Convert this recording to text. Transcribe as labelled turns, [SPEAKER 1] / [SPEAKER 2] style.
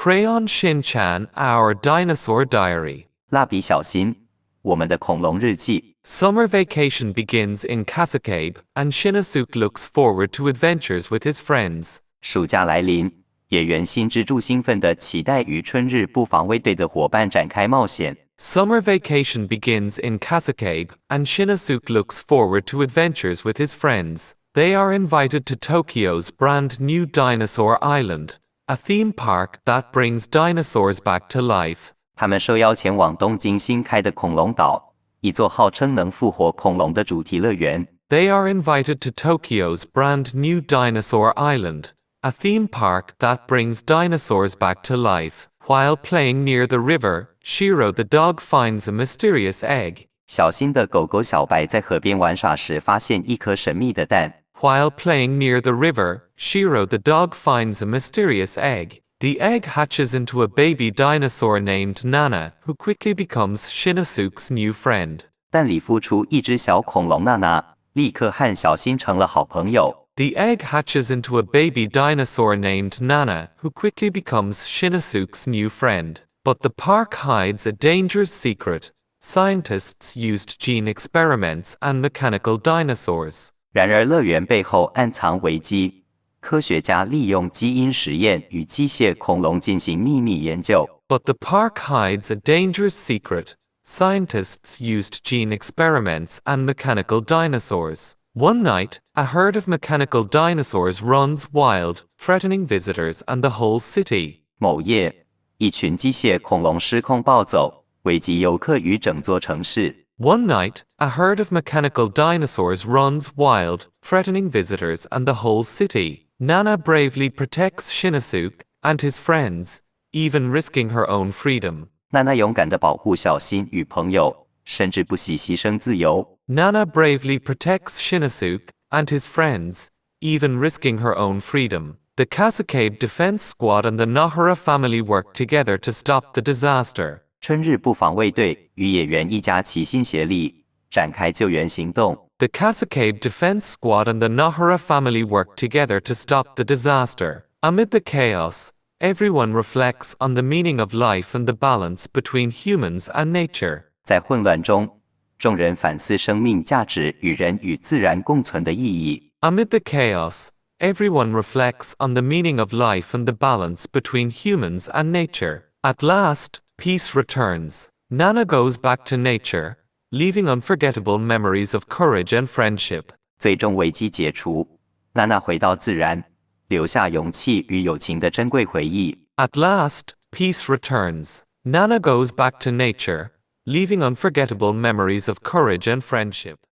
[SPEAKER 1] Crayon Shin-chan, Our Dinosaur Diary.
[SPEAKER 2] 蜡笔小新，我们的恐龙日记。
[SPEAKER 1] Summer vacation begins in Kasakabe, and Shinosuke looks forward to adventures with his friends.
[SPEAKER 2] 暑假来临，野原新之助兴奋地期待与春日部防卫队的伙伴展开冒险。
[SPEAKER 1] Summer vacation begins in Kasakabe, and Shinosuke looks forward to adventures with his friends. They are invited to Tokyo's brand new Dinosaur Island, a theme park that brings dinosaurs back to life.
[SPEAKER 2] 他们受邀前往东京新开的恐龙岛，一座号称能复活恐龙的主题乐园。
[SPEAKER 1] They are invited to Tokyo's brand new Dinosaur Island, a theme park that brings dinosaurs back to life. While playing near the river, Shiro the dog finds a mysterious egg.
[SPEAKER 2] 小新的狗狗小白在河边玩耍时发现一颗神秘的蛋。
[SPEAKER 1] While playing near the river, Shiro the dog finds a mysterious egg. The egg hatches into a baby dinosaur named Nana, who quickly becomes Shinosuke's new friend.
[SPEAKER 2] 蛋里孵出一只小恐龙娜娜，立刻和小新成了好朋友。
[SPEAKER 1] The egg hatches into a baby dinosaur named Nana, who quickly becomes Shinosuke's new friend. But the park hides a dangerous secret. Scientists used gene experiments and mechanical dinosaurs.
[SPEAKER 2] 然而，乐园背后暗藏危机。科学家利用基因实验与机械恐龙进行秘密研究。
[SPEAKER 1] But the park hides a dangerous secret. Scientists used gene experiments and mechanical dinosaurs. One night, a herd of mechanical dinosaurs runs wild, threatening visitors and the whole city.
[SPEAKER 2] 某夜，一群机械恐龙失控暴走，危及游客与整座城市。
[SPEAKER 1] One night, a herd of mechanical dinosaurs runs wild, threatening visitors and the whole city. Nana bravely protects Shinosuke and his friends, even risking her own freedom.
[SPEAKER 2] 娜娜勇敢地保护小新与朋友，甚至不惜牺牲自由。
[SPEAKER 1] Nana bravely protects Shinosuke and his friends, even risking her own freedom. The Kasakabe Defense Squad and the Nahara family work together to stop the disaster.
[SPEAKER 2] 春日部防卫队与野原一家齐心协力，展开救援行动。
[SPEAKER 1] The Kasakabe Defense Squad and the Nahara family work together to stop the disaster. Amid the chaos, everyone reflects on the meaning of life and the balance between humans and nature.
[SPEAKER 2] 在混乱中，众人反思生命价值与人与自然共存的意义。
[SPEAKER 1] Amid the chaos, everyone reflects on the meaning of life and the balance between humans and nature. At last, peace returns. Nana goes back to nature, leaving unforgettable memories of courage and friendship.
[SPEAKER 2] 最终危机解除，娜娜回到自然，留下勇气与友情的珍贵回忆。
[SPEAKER 1] At last, peace returns. Nana goes back to nature, leaving unforgettable memories of courage and friendship.